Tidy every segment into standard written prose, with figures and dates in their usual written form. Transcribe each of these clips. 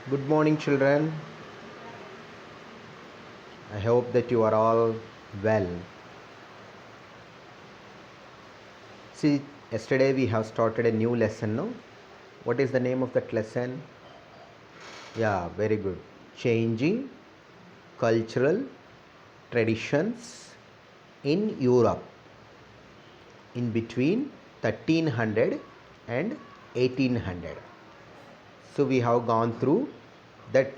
Good morning, children. I hope that you are all well. See, yesterday we have started a new lesson, no? What is the name of that lesson? Yeah, very good. Changing cultural traditions in Europe in between 1300 and 1800. So we have gone through that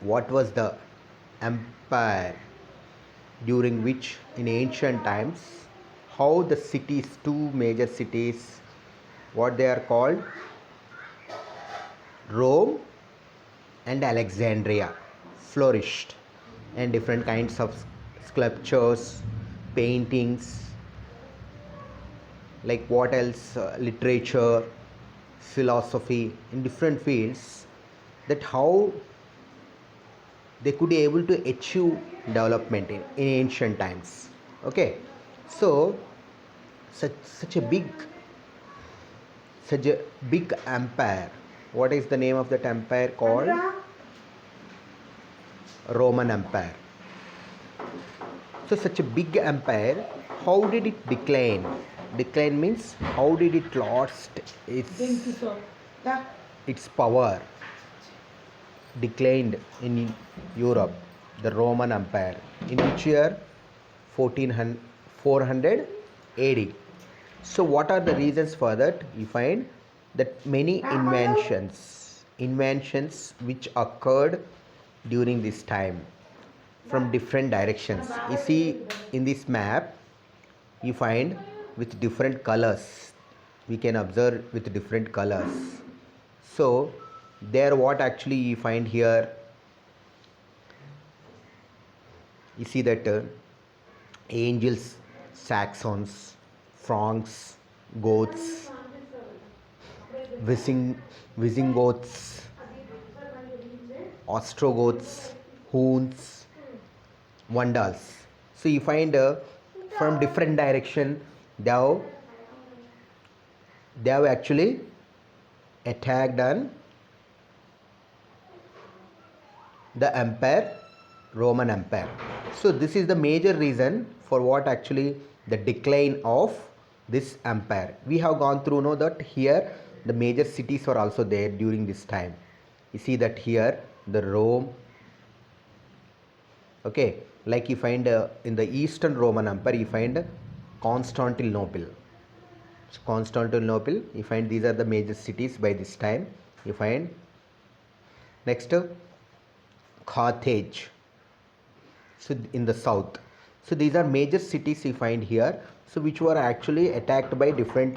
what was the empire during which in ancient times how the cities, two major cities, what they are called, Rome and Alexandria, flourished, and different kinds of sculptures, paintings, like what else, literature, philosophy, in different fields, that how they could be able to achieve development in ancient times. Okay, so such a big empire. What is the name of that empire called? Roman Empire. So such a big empire, how did it decline? Decline means how did it lost its power? Declined in Europe, the Roman Empire. In which year? 400 AD. So what are the reasons for that? You find that many inventions which occurred during this time from different directions. You see in this map, you find with different colors. We can observe with different colors. So there what actually you find here, you see that angels, Saxons, Franks, Goths, Visigoths, Ostrogoths, Huns, Vandals. So you find from different direction they have actually attacked on the empire, Roman Empire. So this is the major reason for what actually the decline of this empire. We have gone through, know that here the major cities were also there during this time. You see that here the Rome. Okay, like you find in the Eastern Roman Empire, you find Constantinople. So Constantinople, you find these are the major cities by this time. You find next Carthage, so in the south. So these are major cities you find here, so which were actually attacked by different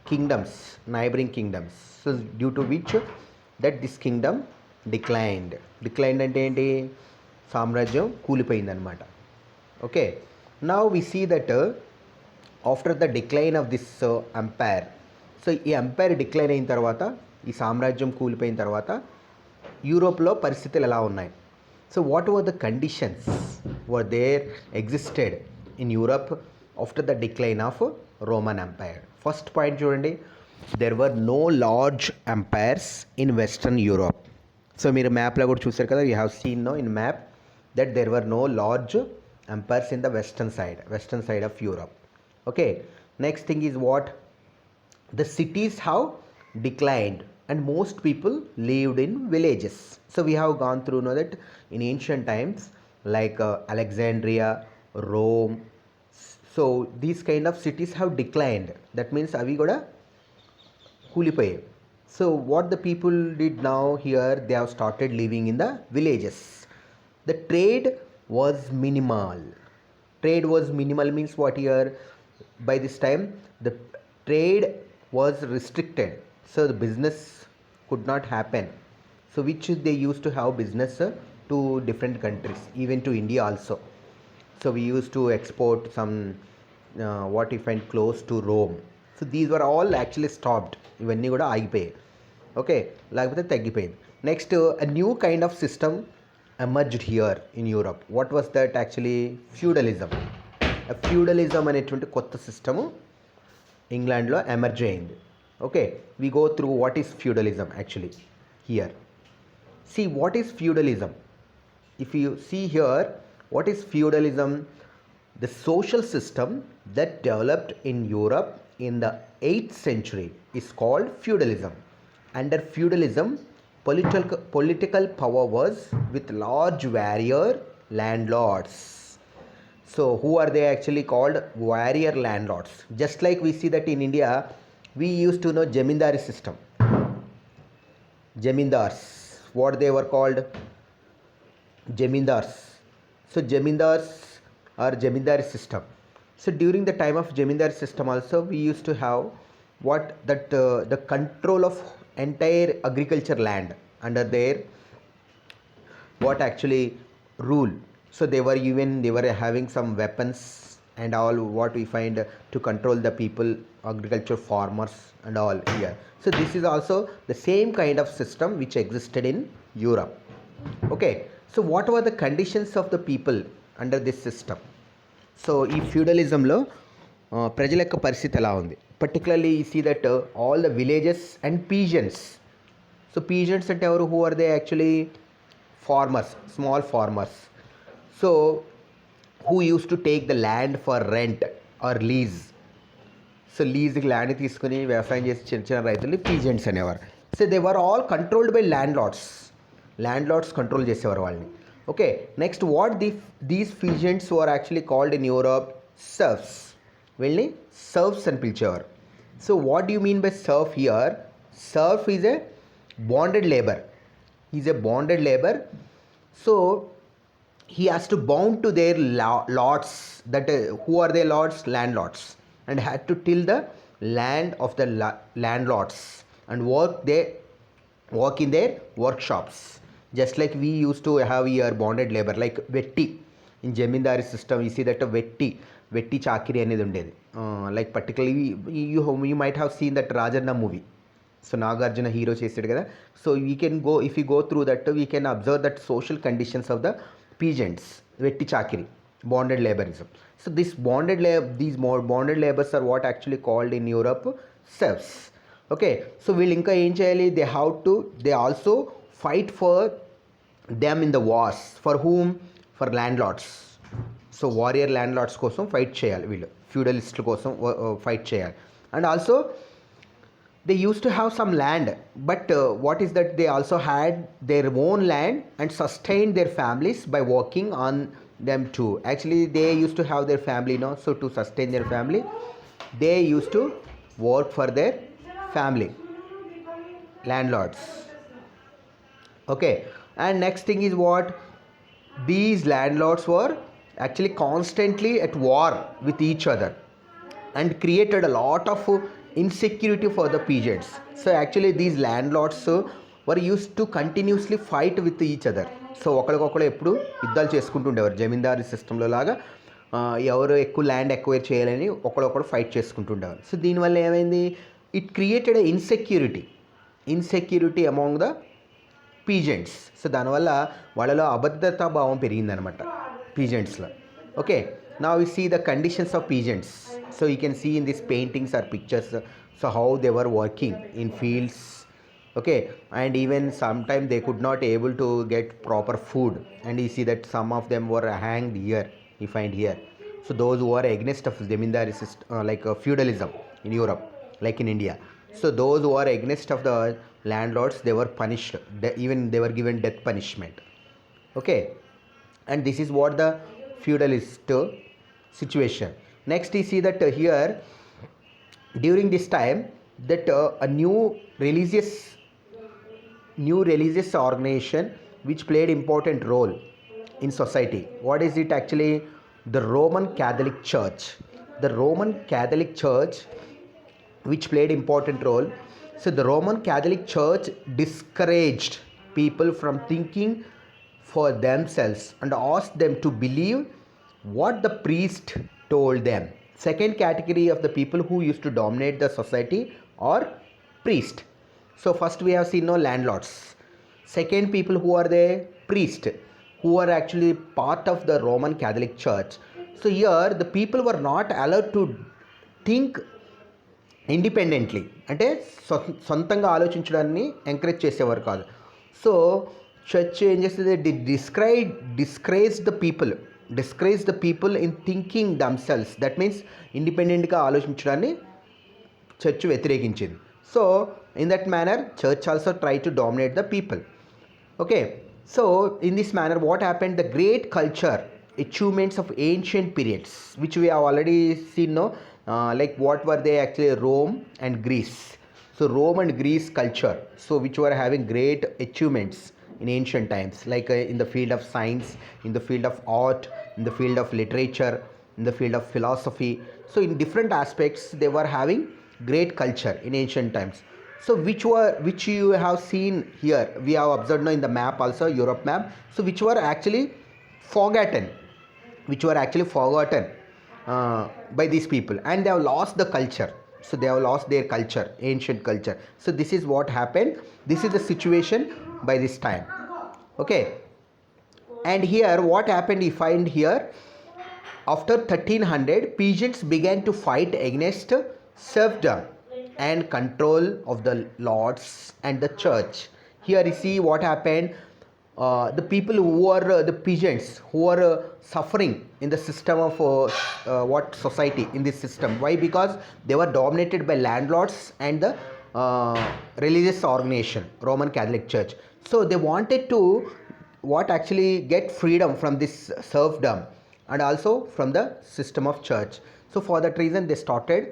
kingdoms, neighboring kingdoms. So due to which that this kingdom declined అంటే ఏంటి, సామ్రాజ్యం కూలిపోయింది అనమాట. Okay, now we see that after the decline of this empire, so ఈ empire decline అయిన తర్వాత, ఈ సామ్రాజ్యం కూలిపోయిన తర్వాత యూరోప్లో పరిస్థితులు ఎలా ఉన్నాయి? So what were the conditions were there existed in Europe after the decline of Roman empire? First point చూడండి, there were no large empires in western Europe. So మీరు మ్యాప్లో కూడా చూసారు కదా, you have seen no in map that there were no large empires in the western side of Europe. Okay, next thing is what, the cities have declined and most people lived in villages. So we have gone through, know that in ancient times like Alexandria, Rome, so these kind of cities have declined. That means avi kuda కూలిపోయాయి. So what the people did now here, they have started living in the villages. The trade was minimal. Trade was minimal means what here, by this time the trade was restricted, so the business could not happen. So which they used to have business to different countries, even to India also. So we used to export some what you find close to Rome. So these were all actually stopped, ఇవన్నీ కూడా ఆగిపోయాయి. Okay, లేకపోతే తగ్గిపోయింది. Next a new kind of system emerged here in Europe. What was that actually? Feudalism. Feudalism అనేటువంటి కొత్త system ఇంగ్లాండ్లో emerge అయింది. Okay, we go through what is feudalism actually here. See, what is feudalism? If you see here, what is feudalism? The social system that developed in Europe in the 8th century is called feudalism. Under feudalism, political power was with large warrior landlords. So, who are they actually called? Warrior landlords. Just like we see that in India, we used to know Jamindari system. Jamindars, what they were called? Jamindars. So Jamindars or Jamindari system. So during the time of Jamindari system also we used to have what that the control of entire agriculture land under their what actually rule. So they were having some weapons and all what we find to control the people, agriculture farmers and all here. So this is also the same kind of system which existed in Europe. Okay, so what were the conditions of the people under this system? So ఈ ఫ్యూడలిజంలో ప్రజల యొక్క పరిస్థితి ఎలా ఉంది? Particularly you see that all the villages and peasants. So peasants అంటే ఎవరు? Who are they actually? Farmers, small farmers. So who use to take the land for rent or lease. So లీజ్కి land తీసుకుని వ్యవసాయం చేసి చిన్న చిన్న రైతుల్ని peasants అనేవారు. So they were all controlled by landlords control చేసేవారు వాళ్ళని. Okay, next what these peasants were actually called in Europe serfs. వీళ్ళని సర్ఫ్స్ అని పిలిచేవారు. So what you mean by Surf here? Surf is a bonded labour. So he has to bound to their lords, that who are their lords? Landlords, and had to till the land of the landlords and work in their workshops, just like we used to have here bonded labor like vetti in jamindari system. You see that a vetti chakiri anedi undedi, like particularly you might have seen that Rajanna movie. So Nagarjuna hero chesadu kada. So we can go, if we go through that, we can observe that social conditions of the peasants, vetti chakiri, bonded laborism. So these bonded labors are what actually called in Europe serfs. Okay, so we'll inka em cheyali, they also fight for them in the wars. For whom? For landlords. So warrior landlords kosam fight cheyali, వీళ్ళు feudalist kosam fight cheyali. And also they used to have some land, but what is that? They also had their own land and sustained their families by working on them too. Actually they used to have their family, so to sustain their family they used to work for their family, landlords. Okay, and next thing is what? These landlords were actually constantly at war with each other and created a lot of insecurity for the peasants. So actually these landlords were used to continuously fight with each other. So ఒకరికొకరు ఎప్పుడు యుద్ధాలు చేసుకుంటూ ఉండేవారు. జమీందారీ సిస్టంలో లాగా ఎవరు ఎక్కువ land acquire చేయాలని ఒకరొకరు ఫైట్ చేసుకుంటూ ఉండేవారు. సో దీనివల్ల ఏమైంది? It created insecurity among the peasants. So దానివల్ల వాళ్ళలో అభద్రతా భావం పెరిగిందనమాట పీజెంట్స్లో. Okay, now we see the conditions of peasants. So you can see in these paintings or pictures, so how they were working in fields. Okay, and even sometimes they could not able to get proper food, and you see that some of them were hanged here, you find here. So those who are against of zamindari system, like feudalism in Europe, like in India. So those who are against of the landlords, they were punished, even they were given death punishment. Okay, and this is what the feudalist situation. Next you see that here during this time that a new religious organization which played important role in society. What is it actually? The Roman Catholic Church. The Roman Catholic Church which played important role. So the Roman Catholic Church discouraged people from thinking for themselves and asked them to believe what the priest told them. Second category of the people who used to dominate the society are priest. So first we have seen landlords. Second people who are the priest, who are actually part of the Roman Catholic Church. So here the people were not allowed to think independently, అంటే సొంతంగా ఆలోచించడాన్ని encourage చేసేవారు కాదు. So church ఏం చేస్తుంది, discourage the people in thinking themselves. That means ఇండిపెండెంట్గా ఆలోచించడాన్ని church వ్యతిరేకించింది. So in that manner church also try to dominate the people. Okay, so in this manner what happened, the great culture achievements of ancient periods which we have already seen, no, like what were they actually, Rome and Greece. So Rome and Greece culture, so which were having great achievements in ancient times, like in the field of science, in the field of art, in the field of literature, in the field of philosophy. So in different aspects they were having great culture in ancient times. So which you have seen here, we have observed now in the map also, Europe map. So which were actually forgotten by these people, and they have lost the culture. So they have lost their culture, ancient culture. So this is what happened, this is the situation by this time. Okay, and here what happened, you find here, after 1300 peasants began to fight against serfdom and control of the lords and the church. Here you see what happened, the people who are the peasants who are suffering in the system of what society, in this system. Why? Because they were dominated by landlords and the religious organization, Roman Catholic Church. So they wanted to what actually get freedom from this serfdom and also from the system of church. So for that reason they started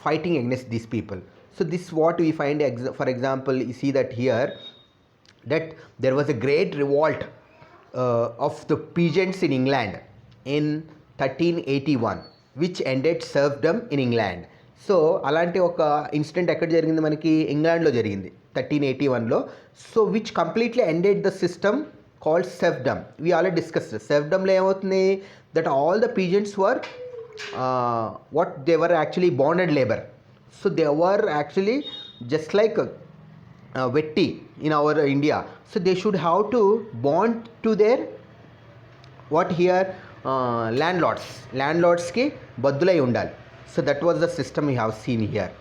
fighting against these people. So this is what we find, for example, you see that here, that there was a great revolt of the peasants in England in 1381 which ended serfdom in England. So అలాంటి ఒక incident ఎక్కడ జరిగింది, మనకి ఇంగ్లాండ్లో జరిగింది 1381లో. So which completely ended the system called serfdom. We already discuss. సెర్ఫ్డమ్లో ఏమవుతుంది, that all the peasants were what they were actually bonded labor. So they were actually just like vetti in our India. So they should have to bond to their what here landlords ki బద్దులై ఉండాలి. So that was the system you have seen here.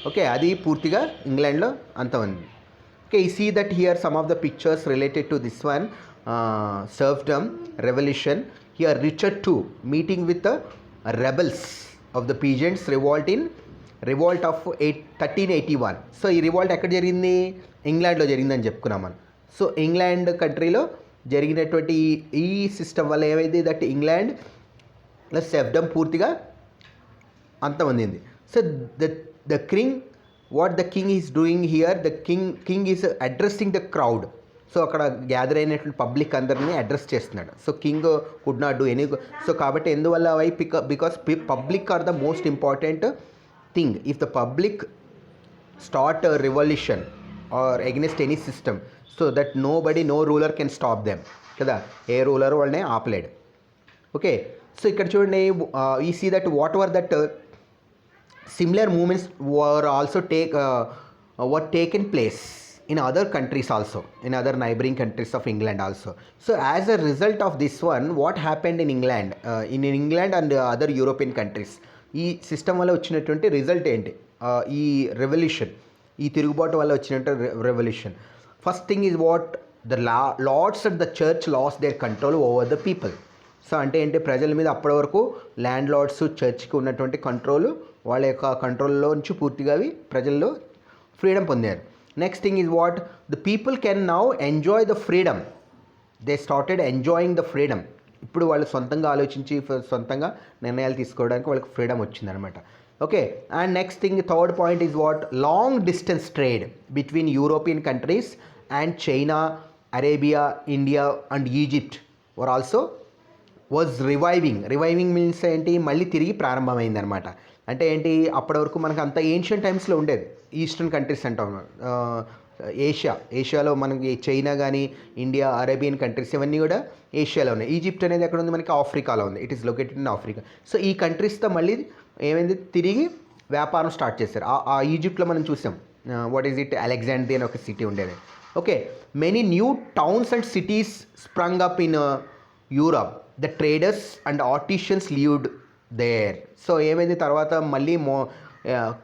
Okay, అది పూర్తిగా ఇంగ్లాండ్లో అంత ఉంది. Okay, you see that here some of the pictures related to this one serfdom revolution. Here Richard II meeting with the rebels of the peasants revolt of 1381. So ఈ revolt ఎక్కడ జరిగింది, ఇంగ్లాండ్లో జరిగిందని చెప్పుకున్నాం మనం. సో ఇంగ్లాండ్ కంట్రీలో జరిగినటువంటి ఈ సిస్టమ్ వల్ల ఏమైంది, దట్ ఇంగ్లాండ్ ప్లస్ సెర్ఫ్డమ్ పూర్తిగా అంతమందింది. So the king, what the king is doing here, the king is addressing the crowd. So అక్కడ గ్యాదర్ అయినటువంటి పబ్లిక్ అందరినీ అడ్రస్ చేస్తున్నాడు. So king could not do any. So కాబట్టి ఎందువల్ల because public are the most important thing. If the public start revolution or against any system, so that no ruler can stop them కదా, a ruler వాళ్ళని ఆపలేడు. Okay, so ఇక్కడ చూడండి, ఈ see that whatever that similar moments were also taken place in other countries also, in other neighboring countries of England also. So as a result of this one, what happened in England, in England and other European countries, ఈ system వల్ల వచ్చినటువంటి result ఏంటి, ఈ revolution, ఈ తిరుగుబాటు వల్ల వచ్చినటువంటి revolution. First thing is what the lords and the church lost their control over the people. So అంటే ఏంటి, ప్రజల మీద అప్పటి వరకు ల్యాండ్ లార్డ్స్ చర్చ్కి ఉన్నటువంటి కంట్రోల్, వాళ్ళ యొక్క కంట్రోల్లో నుంచి పూర్తిగా అవి ప్రజల్లో ఫ్రీడమ్ పొందారు. Next thing is what the people can now enjoy the freedom. They started enjoying the freedom. ఇప్పుడు వాళ్ళు సొంతంగా ఆలోచించి సొంతంగా నిర్ణయాలు తీసుకోవడానికి వాళ్ళకి ఫ్రీడమ్ వచ్చిందనమాట. Okay, and next thing, third point is what long distance trade between European countries and China, Arabia, India and Egypt were also was reviving means ఏంటి, మళ్ళీ తిరిగి ప్రారంభమైందనమాట. అంటే ఏంటి, అప్పటి వరకు మనకు అంత ఏన్షియంట్ టైమ్స్లో ఉండేది ఈస్టర్న్ కంట్రీస్ అంటాం, ఏషియాలో మనకి చైనా కానీ ఇండియా, అరేబియన్ కంట్రీస్ ఇవన్నీ కూడా ఏషియాలో ఉన్నాయి. ఈజిప్ట్ అనేది ఎక్కడ ఉంది, మనకి ఆఫ్రికాలో ఉంది. It is located in Africa. So ఈ కంట్రీస్తో మళ్ళీ ఏమైంది, తిరిగి వ్యాపారం స్టార్ట్ చేశారు. ఆ ఈజిప్ట్లో మనం చూసాం, వాట్ ఈజ్ ఇట్, అలెగ్జాండ్రియా అని ఒక సిటీ ఉండేది. Okay, many new towns and cities sprung up in Europe. The traders and artisans lived there. So ఏమైంది తర్వాత మళ్ళీ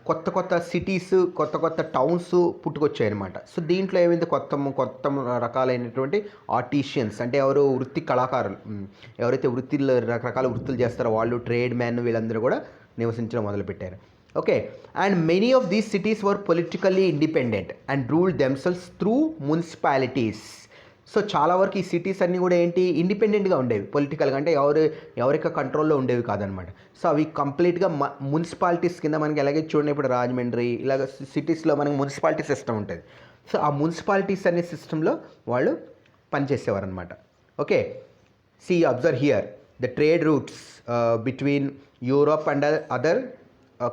కొత్త కొత్త సిటీస్, కొత్త కొత్త టౌన్స్ పుట్టుకొచ్చాయి అనమాట. సో దీంట్లో ఏమైంది, కొత్త రకాలైనటువంటి ఆర్టిషియన్స్ అంటే ఎవరు వృత్తి కళాకారులు, ఎవరైతే రకరకాల వృత్తులు చేస్తారో వాళ్ళు, ట్రేడ్ మ్యాన్, వీళ్ళందరూ కూడా నివసించడం మొదలుపెట్టారు. Okay, and many of these cities were politically independent and ruled themselves through municipalities. So చాలా వరకు ఈ సిటీస్ అన్నీ కూడా ఏంటి, ఇండిపెండెంట్గా ఉండేవి పొలిటికల్గా, అంటే ఎవరికి కంట్రోల్లో ఉండేవి కాదనమాట. సో అవి కంప్లీట్గా మున్సిపాలిటీస్ కింద మనకి ఎలాగే చూడండి, ఇప్పుడు రాజమండ్రి ఇలాగ సిటీస్లో మనకి మున్సిపాలిటీ సిస్టమ్ ఉంటుంది. సో ఆ మున్సిపాలిటీస్ అనే సిస్టంలో వాళ్ళు పనిచేసేవారు అనమాట. Okay, see observe here the trade routes between Europe and other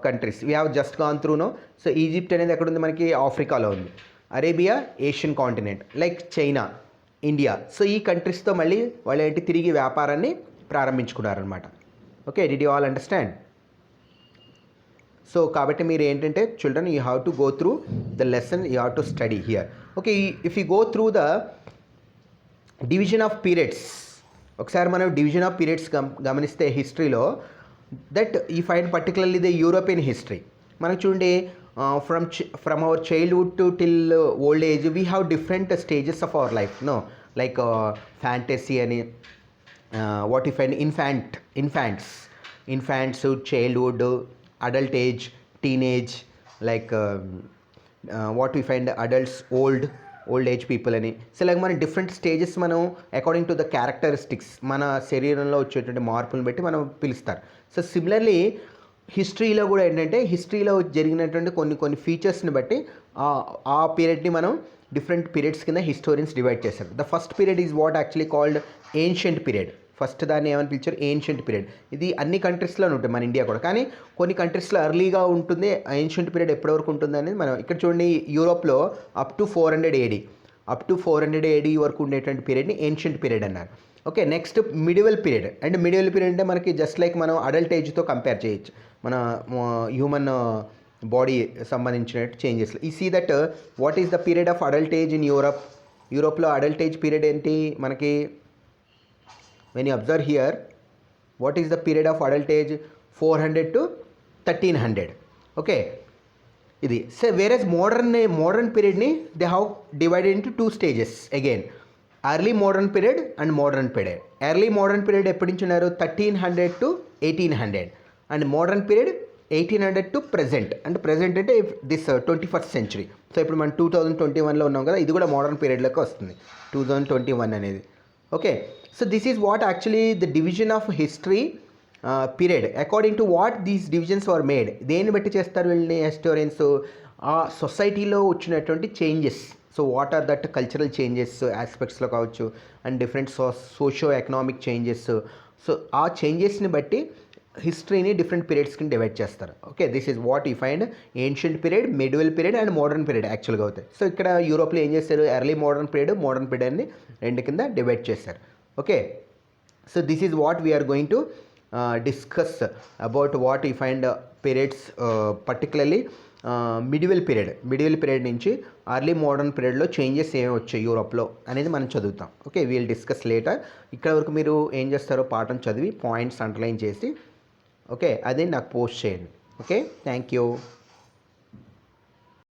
countries we have just gone through no. So Egypt అనేది ఎక్కడ ఉంది, మనకి ఆఫ్రికాలో ఉంది. Arabia Asian continent, like China, India. So ఈ కంట్రీస్తో మళ్ళీ వాళ్ళు ఏంటి తిరిగి వ్యాపారాన్ని ప్రారంభించుకున్నారనమాట. Okay, did you all understand? So కాబట్టి మీరు ఏంటంటే children, you have to go through the lesson, you have to study here. Okay, if you go through the division of periods, ఒకసారి మనం డివిజన్ ఆఫ్ పీరియడ్స్ గమనిస్తే హిస్టరీలో, that ఈ find particularly the European history. మనకు చూడండి, from our childhood to till old age we have different stages of our life, no, like fantasy and what you find infants, childhood, adult age, teenage, like what we find adults, old age people అని. So like మన different stages మనం according to the characteristics, మన శరీరంలో వచ్చేటువంటి మార్పులను బట్టి మనం పిలుస్తారు. సో సిమిలర్లీ హిస్టరీలో కూడా ఏంటంటే, హిస్టరీలో జరిగినటువంటి కొన్ని ఫీచర్స్ని బట్టి ఆ పీరియడ్ని మనం డిఫరెంట్ పీరియడ్స్ కింద హిస్టోరియన్స్ డివైడ్ చేశారు. The first period is what actually called ancient period. First దాన్ని ఏమని పిలిచారు, ఏన్షియంట్ పీరియడ్. ఇది అన్ని కంట్రీస్లోనే ఉంటుంది, మన ఇండియా కూడా, కానీ కొన్ని కంట్రీస్లో ఎర్లీగా ఉంటుంది. ఏన్షియంట్ పీరియడ్ ఎప్పటి వరకు ఉంటుంది అనేది మనం ఇక్కడ చూడండి, యూరోప్లో అప్ టు 400 AD వరకు ఉండేటువంటి పీరియడ్ని ఏన్షియంట్ పీరియడ్ అన్నారు. Okay, next medieval period. And medieval period అంటే మనకి జస్ట్ లైక్ మనం అడల్ట్ ఏజ్తో కంపేర్ చేయొచ్చు, మన హ్యూమన్ బాడీ సంబంధించినట్టు చేంజెస్. ఈ see that what is the period of adult age in యూరోప్లో అడల్ట్ ఏజ్ పీరియడ్ ఏంటి మనకి, when you observe here, what is the period of adult age 400 to 1300. Okay, ఇది. So whereas modern పీరియడ్ని they have divided into 2 stages again, early modern period and modern period. Early modern period ఎప్పటి నుంచి ఉన్నారు, 1300 to 1800. And modern period 1800 to present. And present అంటే this 21st century. So ఇప్పుడు మనం 2021లో ఉన్నాం కదా, ఇది కూడా మోడర్న్ పీరియడ్లోకి వస్తుంది, 2021 అనేది. Okay, so this is what actually the division of history period. According to what these divisions are made, దేన్ని బట్టి చేస్తారు వీళ్ళని హిస్టోరియన్స్, ఆ సొసైటీలో వచ్చినటువంటి changes. So what are that cultural changes ఆస్పెక్ట్స్లో కావచ్చు, and different socio economic changes. So ఆ చేంజెస్ని బట్టి హిస్టరీని డిఫరెంట్ పీరియడ్స్ కింద డివైడ్ చేస్తారు. Okay, this is what you find ancient period, medieval period and modern period యాక్చువల్గా అవుతాయి. సో ఇక్కడ యూరోప్లో ఏం చేస్తారు, ఎర్లీ మోడర్న్ పీరియడ్ని రెండు కింద డివైడ్ చేస్తారు. Okay, so this is what we're going to discuss about what you find periods, particularly medieval period నుంచి అర్లీ మోడర్న్ పీరియడ్లో చేంజెస్ ఏమి వచ్చాయి యూరోప్లో అనేది మనం చదువుతాం. Okay, we'll discuss later. ఇక్కడ వరకు మీరు ఏం చేస్తారో పాఠం చదివి పాయింట్స్ అండర్లైన్ చేసి, ఓకే, అది నాకు పోస్ట్ చేయండి. Okay, thank you.